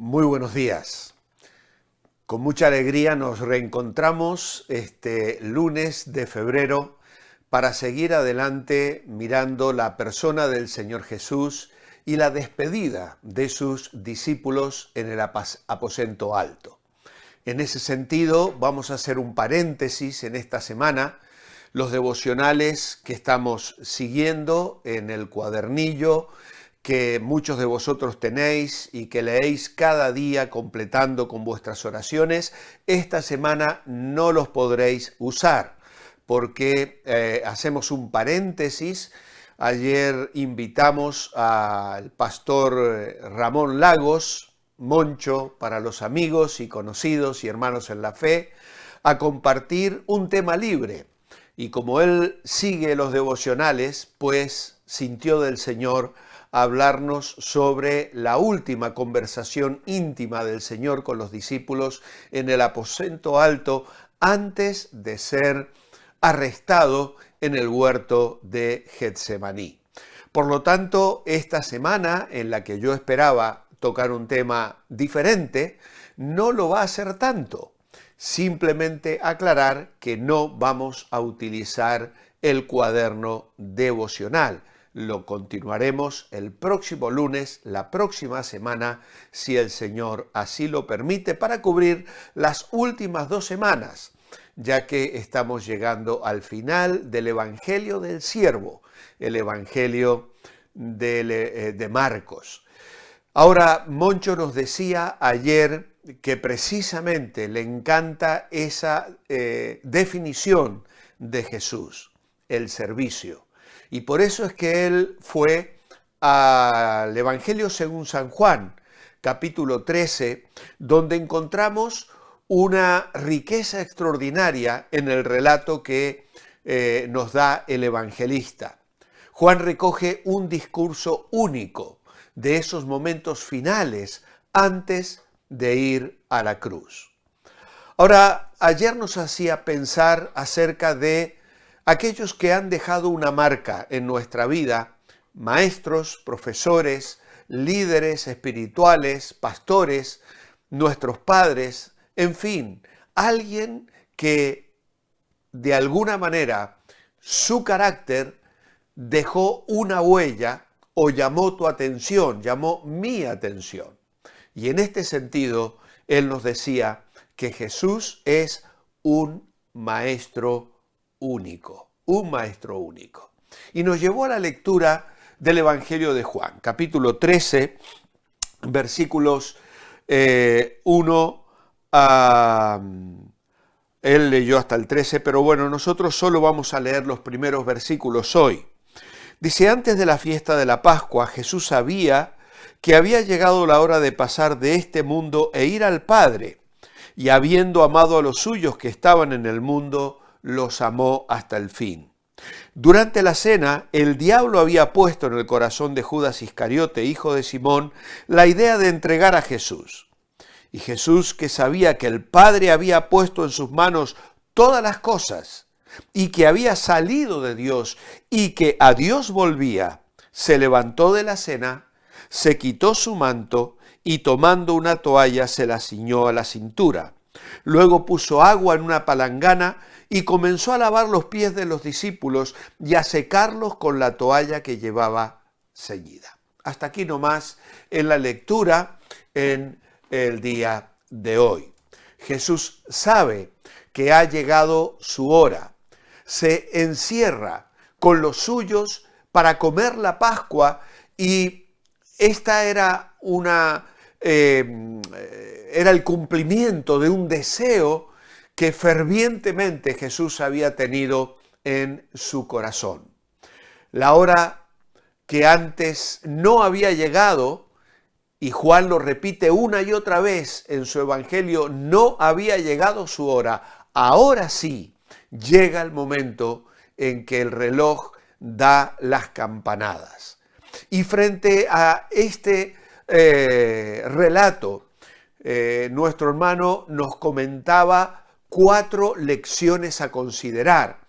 Muy buenos días. Con mucha alegría nos reencontramos este lunes de febrero para seguir adelante mirando la persona del Señor Jesús y la despedida de sus discípulos en el aposento alto. En ese sentido, vamos a hacer un paréntesis en esta semana. Los devocionales que estamos siguiendo en el cuadernillo que muchos de vosotros tenéis y que leéis cada día completando con vuestras oraciones, esta semana no los podréis usar porque hacemos un paréntesis. Ayer invitamos al pastor Ramón Lagos, Moncho para los amigos y conocidos y hermanos en la fe, a compartir un tema libre. Y como él sigue los devocionales, pues sintió del Señor hablarnos sobre la última conversación íntima del Señor con los discípulos en el aposento alto antes de ser arrestado en el huerto de Getsemaní. Por lo tanto, esta semana en la que yo esperaba tocar un tema diferente, no lo va a hacer tanto. Simplemente aclarar que no vamos a utilizar el cuaderno devocional. Lo continuaremos el próximo lunes, la próxima semana, si el Señor así lo permite, para cubrir las últimas 2 semanas, ya que estamos llegando al final del Evangelio del Siervo, el Evangelio de Marcos. Ahora, Moncho nos decía ayer que precisamente le encanta esa definición de Jesús, el servicio. Y por eso es que él fue al Evangelio según San Juan, capítulo 13, donde encontramos una riqueza extraordinaria en el relato que nos da el evangelista. Juan recoge un discurso único de esos momentos finales antes de ir a la cruz. Ahora, ayer nos hacía pensar acerca de aquellos que han dejado una marca en nuestra vida, maestros, profesores, líderes espirituales, pastores, nuestros padres, en fin, alguien que de alguna manera su carácter dejó una huella o llamó tu atención, llamó mi atención. Y en este sentido, él nos decía que Jesús es un maestro único, un maestro único. Y nos llevó a la lectura del Evangelio de Juan, capítulo 13, versículos 1 a... Él leyó hasta el 13, pero bueno, nosotros solo vamos a leer los primeros versículos hoy. Dice, antes de la fiesta de la Pascua, Jesús sabía que había llegado la hora de pasar de este mundo e ir al Padre, y habiendo amado a los suyos que estaban en el mundo, los amó hasta el fin. Durante la cena, el diablo había puesto en el corazón de Judas Iscariote, hijo de Simón, la idea de entregar a Jesús. Y Jesús, que sabía que el Padre había puesto en sus manos todas las cosas y que había salido de Dios y que a Dios volvía, se levantó de la cena, se quitó su manto y tomando una toalla se la ciñó a la cintura. Luego puso agua en una palangana y comenzó a lavar los pies de los discípulos y a secarlos con la toalla que llevaba ceñida. Hasta aquí nomás en la lectura en el día de hoy. Jesús sabe que ha llegado su hora. Se encierra con los suyos para comer la Pascua y esta era era el cumplimiento de un deseo que fervientemente Jesús había tenido en su corazón. La hora que antes no había llegado, y Juan lo repite una y otra vez en su evangelio, no había llegado su hora. Ahora sí llega el momento en que el reloj da las campanadas. Y frente a este relato, nuestro hermano nos comentaba 4 lecciones a considerar,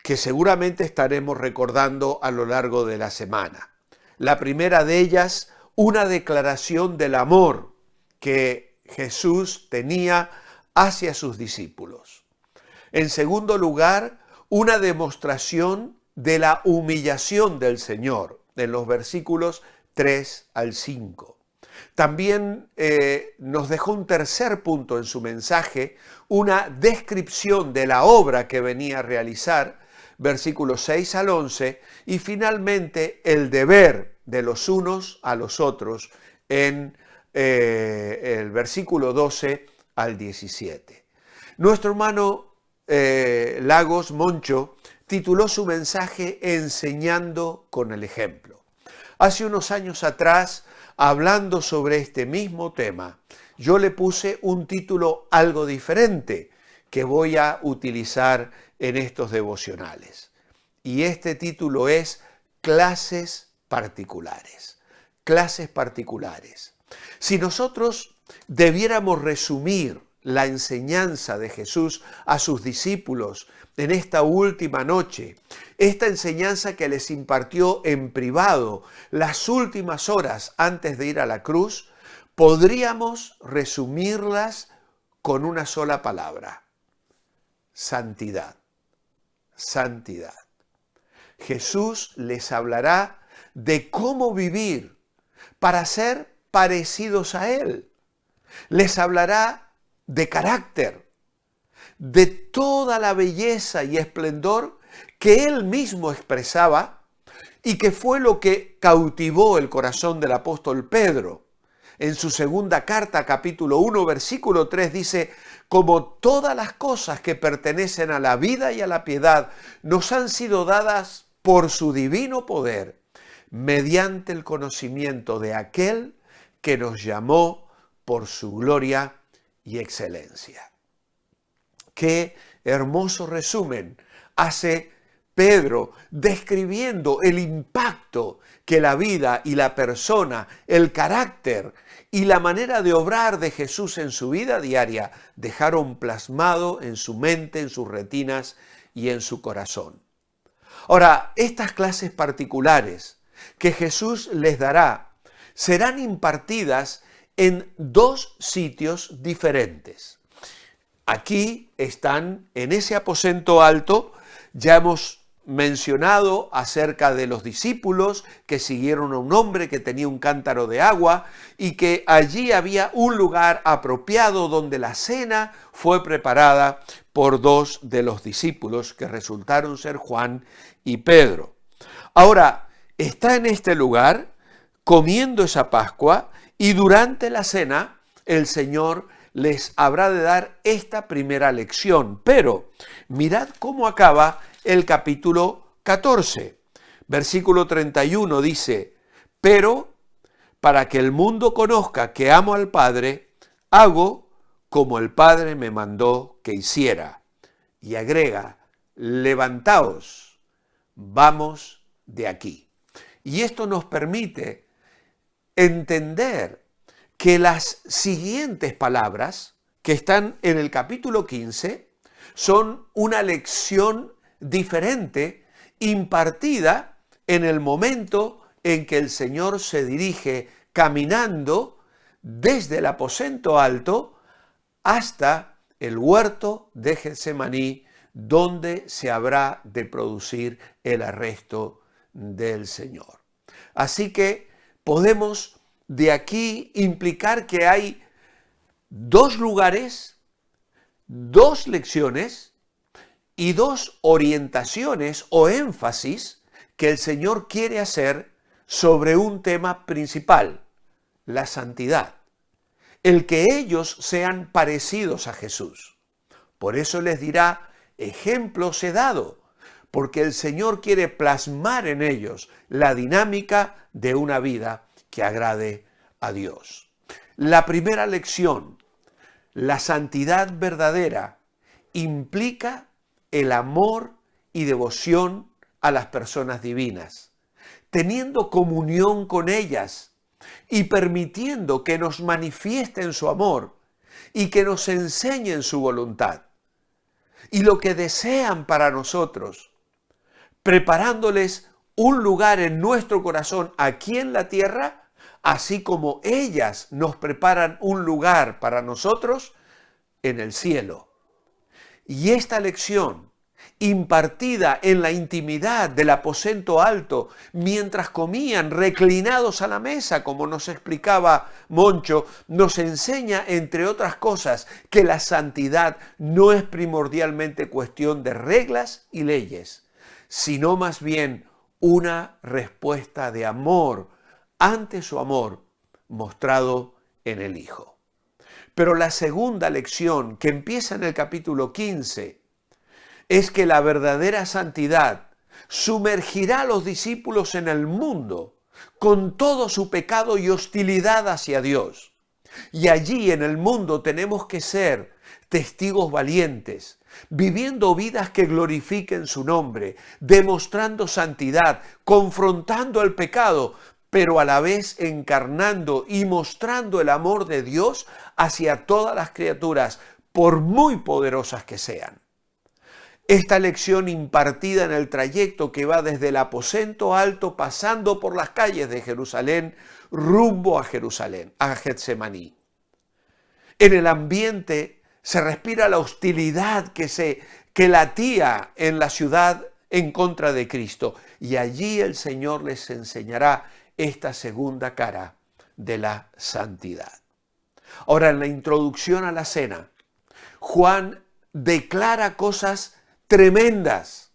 que seguramente estaremos recordando a lo largo de la semana. La primera de ellas, una declaración del amor que Jesús tenía hacia sus discípulos. En segundo lugar, una demostración de la humillación del Señor, en los versículos 3 al 5. También nos dejó un tercer punto en su mensaje, una descripción de la obra que venía a realizar, versículos 6 al 11, y finalmente el deber de los unos a los otros en el versículo 12 al 17. Nuestro hermano Lagos Moncho tituló su mensaje Enseñando con el ejemplo. Hace unos años atrás, hablando sobre este mismo tema, yo le puse un título algo diferente que voy a utilizar en estos devocionales. Y este título es Clases particulares. Clases particulares. Si nosotros debiéramos resumir la enseñanza de Jesús a sus discípulos en esta última noche, esta enseñanza que les impartió en privado las últimas horas antes de ir a la cruz, podríamos resumirlas con una sola palabra: santidad. Santidad. Jesús les hablará de cómo vivir para ser parecidos a Él. Les hablará de carácter, de toda la belleza y esplendor que Él mismo expresaba y que fue lo que cautivó el corazón del apóstol Pedro. En su segunda carta, capítulo 1, versículo 3, dice: como todas las cosas que pertenecen a la vida y a la piedad nos han sido dadas por su divino poder, mediante el conocimiento de aquel que nos llamó por su gloria y excelencia. Qué hermoso resumen hace Pedro describiendo el impacto que la vida y la persona, el carácter y la manera de obrar de Jesús en su vida diaria dejaron plasmado en su mente, en sus retinas y en su corazón. Ahora, estas clases particulares que Jesús les dará serán impartidas en dos sitios diferentes. Aquí están, en ese aposento alto, ya hemos mencionado acerca de los discípulos que siguieron a un hombre que tenía un cántaro de agua y que allí había un lugar apropiado donde la cena fue preparada por dos de los discípulos que resultaron ser Juan y Pedro. Ahora, está en este lugar comiendo esa Pascua y durante la cena el Señor les habrá de dar esta primera lección. Pero mirad cómo acaba el capítulo 14. Versículo 31 dice: pero para que el mundo conozca que amo al Padre, hago como el Padre me mandó que hiciera. Y agrega: levantaos, vamos de aquí. Y esto nos permite entender que las siguientes palabras que están en el capítulo 15 son una lección diferente impartida en el momento en que el Señor se dirige caminando desde el aposento alto hasta el huerto de Getsemaní, donde se habrá de producir el arresto del Señor. Así que podemos de aquí implicar que hay dos lugares, dos lecciones y dos orientaciones o énfasis que el Señor quiere hacer sobre un tema principal: la santidad, el que ellos sean parecidos a Jesús. Por eso les dirá: ejemplos he dado, porque el Señor quiere plasmar en ellos la dinámica de una vida que agrade a Dios. La primera lección: la santidad verdadera implica el amor y devoción a las personas divinas, teniendo comunión con ellas y permitiendo que nos manifiesten su amor y que nos enseñen su voluntad y lo que desean para nosotros, preparándoles un lugar en nuestro corazón aquí en la tierra así como ellas nos preparan un lugar para nosotros en el cielo. Y esta lección, impartida en la intimidad del aposento alto, mientras comían reclinados a la mesa, como nos explicaba Moncho, nos enseña, entre otras cosas, que la santidad no es primordialmente cuestión de reglas y leyes, sino más bien una respuesta de amor ante su amor mostrado en el Hijo. Pero la segunda lección, que empieza en el capítulo 15, es que la verdadera santidad sumergirá a los discípulos en el mundo con todo su pecado y hostilidad hacia Dios. Y allí en el mundo tenemos que ser testigos valientes, viviendo vidas que glorifiquen su nombre, demostrando santidad, confrontando el pecado, pero a la vez encarnando y mostrando el amor de Dios hacia todas las criaturas, por muy poderosas que sean. Esta lección impartida en el trayecto que va desde el aposento alto, pasando por las calles de Jerusalén, rumbo a Jerusalén, a Getsemaní. En el ambiente se respira la hostilidad que latía en la ciudad en contra de Cristo. Y allí el Señor les enseñará esta segunda cara de la santidad. Ahora, en la introducción a la cena, Juan declara cosas tremendas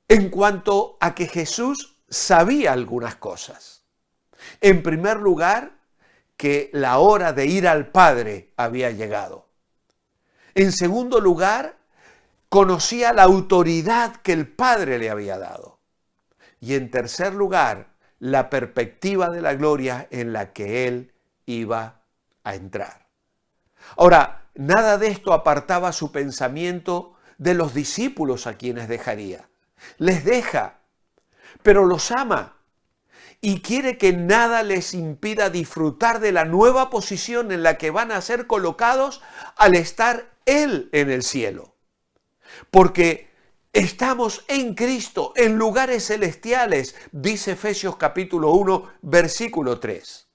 en cuanto a que Jesús sabía algunas cosas. En primer lugar, que la hora de ir al Padre había llegado. En segundo lugar, conocía la autoridad que el Padre le había dado. Y en tercer lugar, la perspectiva de la gloria en la que él iba a entrar. Ahora, nada de esto apartaba su pensamiento de los discípulos a quienes dejaría. Les deja, pero los ama y quiere que nada les impida disfrutar de la nueva posición en la que van a ser colocados al estar Él en el cielo. Porque estamos en Cristo, en lugares celestiales, dice Efesios capítulo 1, versículo 3.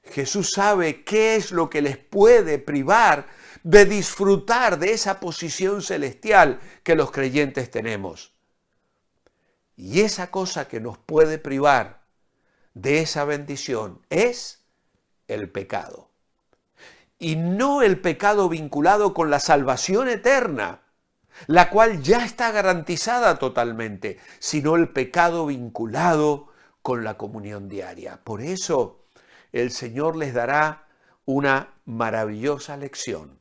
Jesús sabe qué es lo que les puede privar de disfrutar de esa posición celestial que los creyentes tenemos. Y esa cosa que nos puede privar de esa bendición es el pecado. Y no el pecado vinculado con la salvación eterna, la cual ya está garantizada totalmente, sino el pecado vinculado con la comunión diaria. Por eso el Señor les dará una maravillosa lección,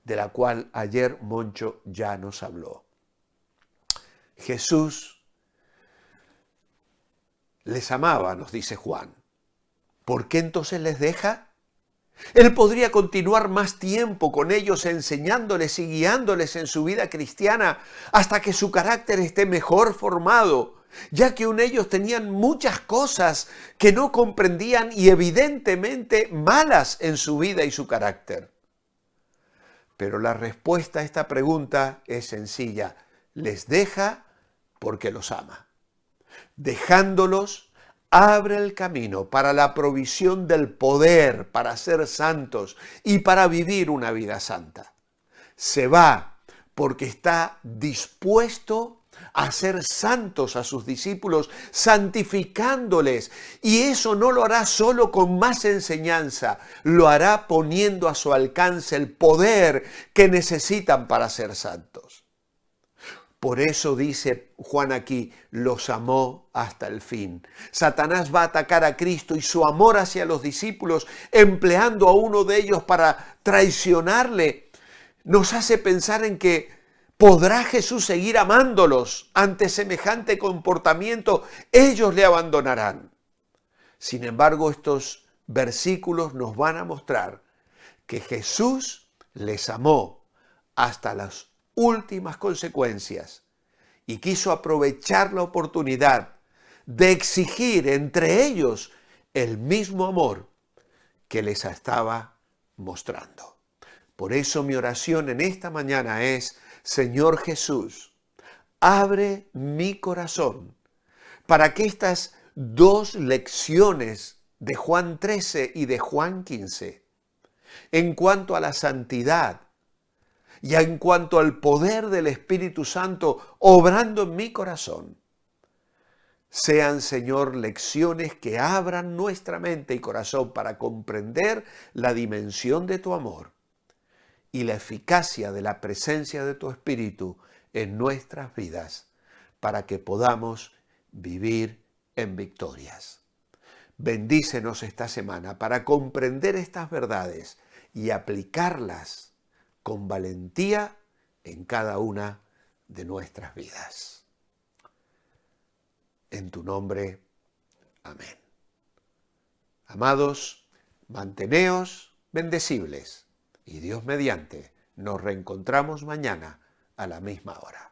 de la cual ayer Moncho ya nos habló. Jesús les amaba, nos dice Juan. ¿Por qué entonces les deja? Él podría continuar más tiempo con ellos enseñándoles y guiándoles en su vida cristiana hasta que su carácter esté mejor formado, ya que aún ellos tenían muchas cosas que no comprendían y evidentemente malas en su vida y su carácter. Pero la respuesta a esta pregunta es sencilla. Les deja porque los ama. Dejándolos, abre el camino para la provisión del poder para ser santos y para vivir una vida santa. Se va porque está dispuesto a hacer santos a sus discípulos, santificándoles. Y eso no lo hará solo con más enseñanza, lo hará poniendo a su alcance el poder que necesitan para ser santos. Por eso dice Juan aquí, los amó hasta el fin. Satanás va a atacar a Cristo y su amor hacia los discípulos, empleando a uno de ellos para traicionarle, nos hace pensar en que ¿podrá Jesús seguir amándolos ante semejante comportamiento? Ellos le abandonarán. Sin embargo, estos versículos nos van a mostrar que Jesús les amó hasta las últimas consecuencias y quiso aprovechar la oportunidad de exigir entre ellos el mismo amor que les estaba mostrando. Por eso mi oración en esta mañana es: Señor Jesús, abre mi corazón para que estas 2 lecciones de Juan 13 y de Juan 15 en cuanto a la santidad y en cuanto al poder del Espíritu Santo obrando en mi corazón. Sean, Señor, lecciones que abran nuestra mente y corazón para comprender la dimensión de tu amor y la eficacia de la presencia de tu Espíritu en nuestras vidas, para que podamos vivir en victorias. Bendícenos esta semana para comprender estas verdades y aplicarlas con valentía en cada una de nuestras vidas. En tu nombre, amén. Amados, manteneos bendecibles y Dios mediante nos reencontramos mañana a la misma hora.